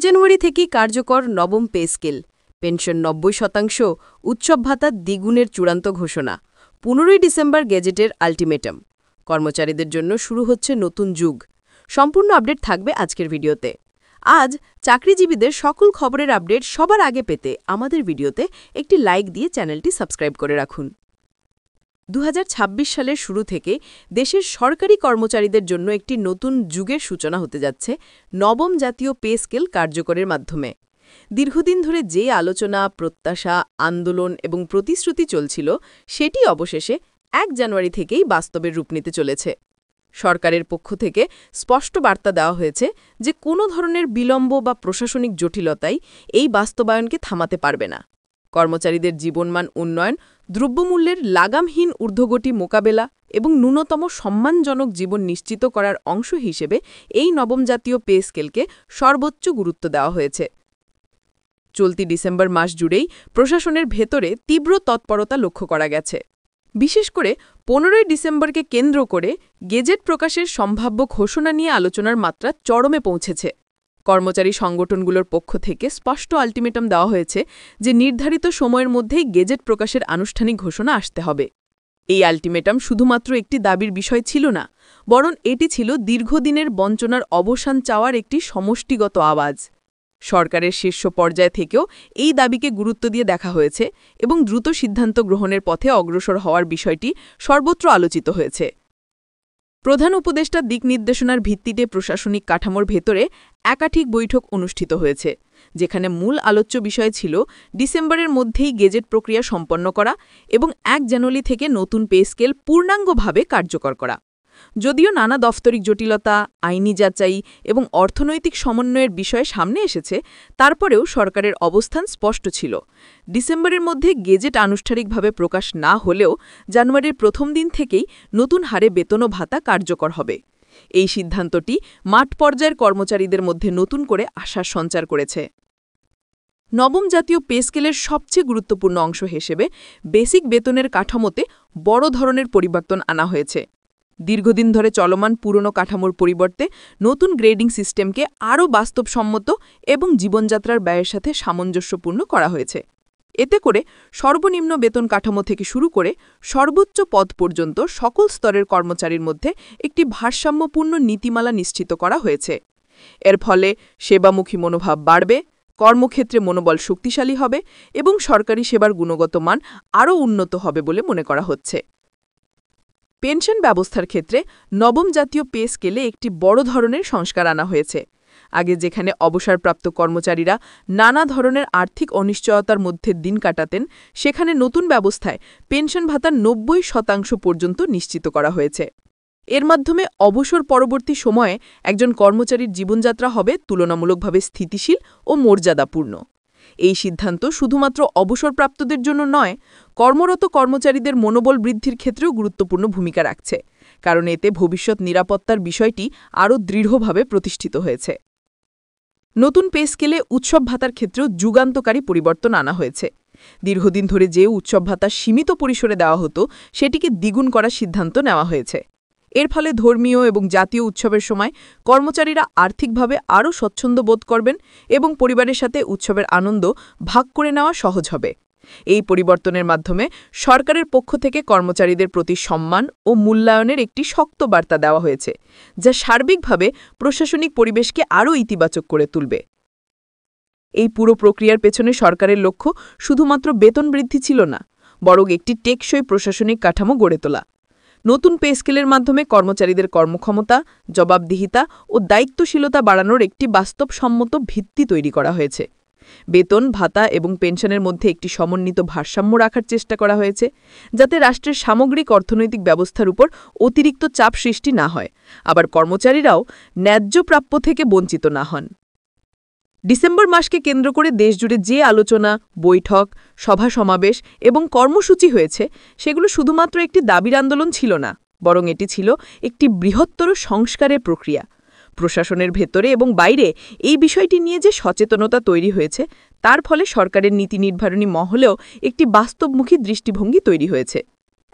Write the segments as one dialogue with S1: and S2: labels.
S1: জানুয়ারি থেকেই কার্যকর নবম পে স্কেল, পেনশন ৯০%, উৎসব ভাতা দ্বিগুণের চূড়ান্ত ঘোষণা, ১৫ ডিসেম্বর গেজেটের আল্টিমেটাম। কর্মচারীদের জন্য শুরু হচ্ছে নতুন যুগ। সম্পূর্ণ আপডেট থাকবে আজকের ভিডিওতে। আজ চাকরিজীবীদের সকল খবরের আপডেট সবার আগে পেতে আমাদের ভিডিওতে একটি লাইক দিয়ে চ্যানেলটি সাবস্ক্রাইব করে রাখুন। ২০২৬ সালের শুরু থেকে দেশের সরকারি কর্মচারীদের জন্য একটি নতুন যুগের সূচনা হতে যাচ্ছে নবম জাতীয় পে স্কেল কার্যকরের মাধ্যমে। দীর্ঘদিন ধরে যে আলোচনা, প্রত্যাশা, আন্দোলন এবং প্রতিশ্রুতি চলছিল, সেটি অবশেষে ১ জানুয়ারি থেকেই বাস্তবের রূপ নিতে চলেছে। সরকারের পক্ষ থেকে স্পষ্ট বার্তা দেওয়া হয়েছে যে কোনো ধরনের বিলম্ব বা প্রশাসনিক জটিলতাই এই বাস্তবায়নকে থামাতে পারবে না। কর্মচারীদের জীবনমান উন্নয়ন, দ্রব্যমূল্যের লাগামহীন ঊর্ধ্বগতি মোকাবেলা এবং ন্যূনতম সম্মানজনক জীবন নিশ্চিত করার অংশ হিসেবে এই নবম জাতীয় পে স্কেলকে সর্বোচ্চ গুরুত্ব দেওয়া হয়েছে। চলতি ডিসেম্বর মাস জুড়েই প্রশাসনের ভেতরে তীব্র তৎপরতা লক্ষ্য করা গেছে। বিশেষ করে ১৫ ডিসেম্বরকে কেন্দ্র করে গেজেট প্রকাশের সম্ভাব্য ঘোষণা নিয়ে আলোচনার মাত্রা চরমে পৌঁছেছে। কর্মচারী সংগঠনগুলোর পক্ষ থেকে স্পষ্ট আল্টিমেটাম দেওয়া হয়েছে যে নির্ধারিত সময়ের মধ্যেই গেজেট প্রকাশের আনুষ্ঠানিক ঘোষণা আসতে হবে। এই আল্টিমেটাম শুধুমাত্র একটি দাবির বিষয় ছিল না, বরং এটি ছিল দীর্ঘদিনের বঞ্চনার অবসান চাওয়ার একটি সমষ্টিগত আওয়াজ। সরকারের শীর্ষ পর্যায় থেকেও এই দাবিকে গুরুত্ব দিয়ে দেখা হয়েছে এবং দ্রুত সিদ্ধান্ত গ্রহণের পথে অগ্রসর হওয়ার বিষয়টি সর্বত্র আলোচিত হয়েছে। প্রধান উপদেষ্টার দিক নির্দেশনার ভিত্তিতে প্রশাসনিক কাঠামোর ভেতরে একাধিক বৈঠক অনুষ্ঠিত হয়েছে, যেখানে মূল আলোচ্য বিষয় ছিল ডিসেম্বরের মধ্যেই গেজেট প্রক্রিয়া সম্পন্ন করা এবং ১ জানুয়ারি থেকে নতুন পে স্কেল পূর্ণাঙ্গভাবে কার্যকর করা। যদিও নানা দফতরিক জটিলতা, আইনি যাচাই এবং অর্থনৈতিক সমন্বয়ের বিষয় সামনে এসেছে, তারপরেও সরকারের অবস্থান স্পষ্ট ছিল। ডিসেম্বরের মধ্যে গেজেট আনুষ্ঠানিকভাবে প্রকাশ না হলেও জানুয়ারির প্রথম দিন থেকেই নতুন হারে বেতন ও ভাতা কার্যকর হবে। এই সিদ্ধান্তটি মাঠ পর্যায়ের কর্মচারীদের মধ্যে নতুন করে আশার সঞ্চার করেছে। নবম জাতীয় পে স্কেলের সবচেয়ে গুরুত্বপূর্ণ অংশ হিসেবে বেসিক বেতনের কাঠামোতে বড় ধরনের পরিবর্তন আনা হয়েছে। দীর্ঘদিন ধরে চলমান পুরনো কাঠামোর পরিবর্তে নতুন গ্রেডিং সিস্টেমকে আরও বাস্তবসম্মত এবং জীবনযাত্রার ব্যয়ের সাথে সামঞ্জস্যপূর্ণ করা হয়েছে। এতে করে সর্বনিম্ন বেতন কাঠামো থেকে শুরু করে সর্বোচ্চ পদ পর্যন্ত সকল স্তরের কর্মচারীর মধ্যে একটি ভারসাম্যপূর্ণ নীতিমালা নিশ্চিত করা হয়েছে। এর ফলে সেবামুখী মনোভাব বাড়বে, কর্মক্ষেত্রে মনোবল শক্তিশালী হবে এবং সরকারি সেবার গুণগত মান আরও উন্নত হবে বলে মনে করা হচ্ছে। পেনশন ব্যবস্থার ক্ষেত্রে নবম জাতীয় পে স্কেলে একটি বড় ধরনের সংস্কার আনা হয়েছে। আগে যেখানে অবসরপ্রাপ্ত কর্মচারীরা নানা ধরনের আর্থিক অনিশ্চয়তার মধ্যে দিন কাটাতেন, সেখানে নতুন ব্যবস্থায় পেনশন ভাতা ৯০% পর্যন্ত নিশ্চিত করা হয়েছে। এর মাধ্যমে অবসর পরবর্তী সময়ে একজন কর্মচারীর জীবনযাত্রা হবে তুলনামূলকভাবে স্থিতিশীল ও মর্যাদাপূর্ণ। এই সিদ্ধান্ত শুধুমাত্র অবসরপ্রাপ্তদের জন্য নয়, কর্মরত কর্মচারীদের মনোবল বৃদ্ধির ক্ষেত্রেও গুরুত্বপূর্ণ ভূমিকা রাখছে, কারণ এতে ভবিষ্যৎ নিরাপত্তার বিষয়টি আরও দৃঢ়ভাবে প্রতিষ্ঠিত হয়েছে। নতুন পে স্কেলে উৎসব ভাতার ক্ষেত্রেও যুগান্তকারী পরিবর্তন আনা হয়েছে। দীর্ঘদিন ধরে যে উৎসব ভাতা সীমিত পরিসরে দেওয়া হতো, সেটিকে দ্বিগুণ করার সিদ্ধান্ত নেওয়া হয়েছে। এর ফলে ধর্মীয় এবং জাতীয় উৎসবের সময় কর্মচারীরা আর্থিকভাবে আরও স্বচ্ছন্দ বোধ করবেন এবং পরিবারের সাথে উৎসবের আনন্দ ভাগ করে নেওয়া সহজ হবে। এই পরিবর্তনের মাধ্যমে সরকারের পক্ষ থেকে কর্মচারীদের প্রতি সম্মান ও মূল্যায়নের একটি শক্ত বার্তা দেওয়া হয়েছে, যা সার্বিকভাবে প্রশাসনিক পরিবেশকে আরও ইতিবাচক করে তুলবে। এই পুরো প্রক্রিয়ার পেছনে সরকারের লক্ষ্য শুধুমাত্র বেতন বৃদ্ধি ছিল না, বরং একটি টেকসই প্রশাসনিক কাঠামো গড়ে তোলা। নতুন পে স্কেলের মাধ্যমে কর্মচারীদের কর্মক্ষমতা, জবাবদিহিতা ও দায়িত্বশীলতা বাড়ানোর একটি বাস্তবসম্মত ভিত্তি তৈরি করা হয়েছে। বেতন, ভাতা এবং পেনশনের মধ্যে একটি সমন্বিত ভারসাম্য রাখার চেষ্টা করা হয়েছে, যাতে রাষ্ট্রের সামগ্রিক অর্থনৈতিক ব্যবস্থার উপর অতিরিক্ত চাপ সৃষ্টি না হয়, আবার কর্মচারীরাও ন্যায্য প্রাপ্য থেকে বঞ্চিত না হন। ডিসেম্বর মাসকে কেন্দ্র করে দেশজুড়ে যে আলোচনা, বৈঠক, সভা সমাবেশ এবং কর্মসূচি হয়েছে, সেগুলো শুধুমাত্র একটি দাবির আন্দোলন ছিল না, বরং এটি ছিল একটি বৃহত্তর সংস্কারের প্রক্রিয়া। প্রশাসনের ভেতরে এবং বাইরে এই বিষয়টি নিয়ে যে সচেতনতা তৈরি হয়েছে, তার ফলে সরকারের নীতি নির্ধারণী মহলেও একটি বাস্তবমুখী দৃষ্টিভঙ্গি তৈরি হয়েছে।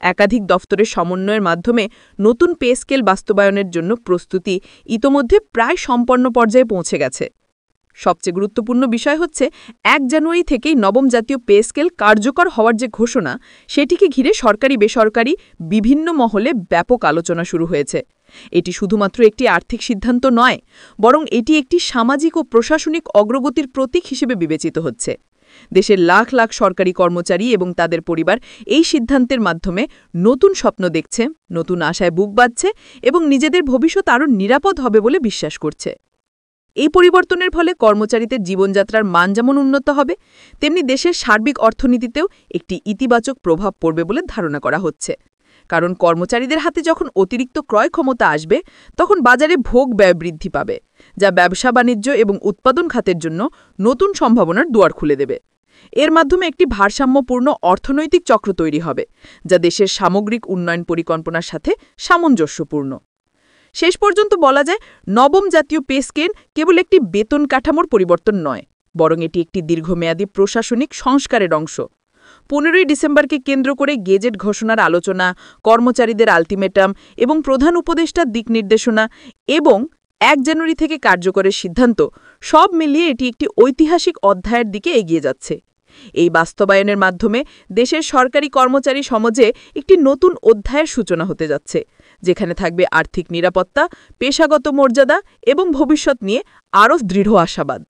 S1: একাধিক দফতরের সমন্বয়ের মাধ্যমে নতুন পে স্কেল বাস্তবায়নের জন্য প্রস্তুতি ইতোমধ্যে প্রায় সম্পন্ন পর্যায়ে পৌঁছে গেছে।
S2: সবচেয়ে গুরুত্বপূর্ণ বিষয় হচ্ছে ১ জানুয়ারি থেকেই নবম জাতীয় পে স্কেল কার্যকর হওয়ার যে ঘোষণা, সেটিকে ঘিরে সরকারি বেসরকারি বিভিন্ন মহলে ব্যাপক আলোচনা শুরু হয়েছে। এটি শুধুমাত্র একটি আর্থিক সিদ্ধান্ত নয়, বরং এটি একটি সামাজিক ও প্রশাসনিক অগ্রগতির প্রতীক হিসেবে বিবেচিত হচ্ছে। দেশের লাখ লাখ সরকারি কর্মচারী এবং তাদের পরিবার এই সিদ্ধান্তের মাধ্যমে নতুন স্বপ্ন দেখছে, নতুন আশায় বুক বাঁধছে এবং নিজেদের ভবিষ্যৎ আরও নিরাপদ হবে বলে বিশ্বাস করছে। এই পরিবর্তনের ফলে কর্মচারীদের জীবনযাত্রার মান যেমন উন্নত হবে, তেমনি দেশের সার্বিক অর্থনীতিতেও একটি ইতিবাচক প্রভাব পড়বে বলে ধারণা করা হচ্ছে। কারণ কর্মচারীদের হাতে যখন অতিরিক্ত ক্রয় ক্ষমতা আসবে, তখন বাজারে ভোগ ব্যয় বৃদ্ধি পাবে, যা ব্যবসা বাণিজ্য এবং উৎপাদন খাতের জন্য নতুন সম্ভাবনার দুয়ার খুলে দেবে। এর মাধ্যমে একটি ভারসাম্যপূর্ণ অর্থনৈতিক চক্র তৈরি হবে, যা দেশের সামগ্রিক উন্নয়ন পরিকল্পনার সাথে সামঞ্জস্যপূর্ণ। শেষ পর্যন্ত বলা যায়, নবম জাতীয় পে স্কেল কেবল একটি বেতন কাঠামোর পরিবর্তন নয়, বরং এটি একটি দীর্ঘমেয়াদী প্রশাসনিক সংস্কারের অংশ। ১৫ই ডিসেম্বরকে কেন্দ্র করে গেজেট ঘোষণার আলোচনা, কর্মচারীদের আলটিমেটাম এবং প্রধান উপদেষ্টার দিক নির্দেশনা এবং ১ জানুয়ারি থেকে কার্যকরের সিদ্ধান্ত, সব মিলিয়ে এটি একটি ঐতিহাসিক অধ্যায়ের দিকে এগিয়ে যাচ্ছে। এই বাস্তবায়নের মাধ্যমে দেশের সরকারি কর্মচারী সমাজে একটি নতুন অধ্যায়ের সূচনা হতে যাচ্ছে, যেখানে থাকবে আর্থিক নিরাপত্তা, পেশাগত মর্যাদা এবং ভবিষ্যৎ নিয়ে আরও দৃঢ় আশাবাদ।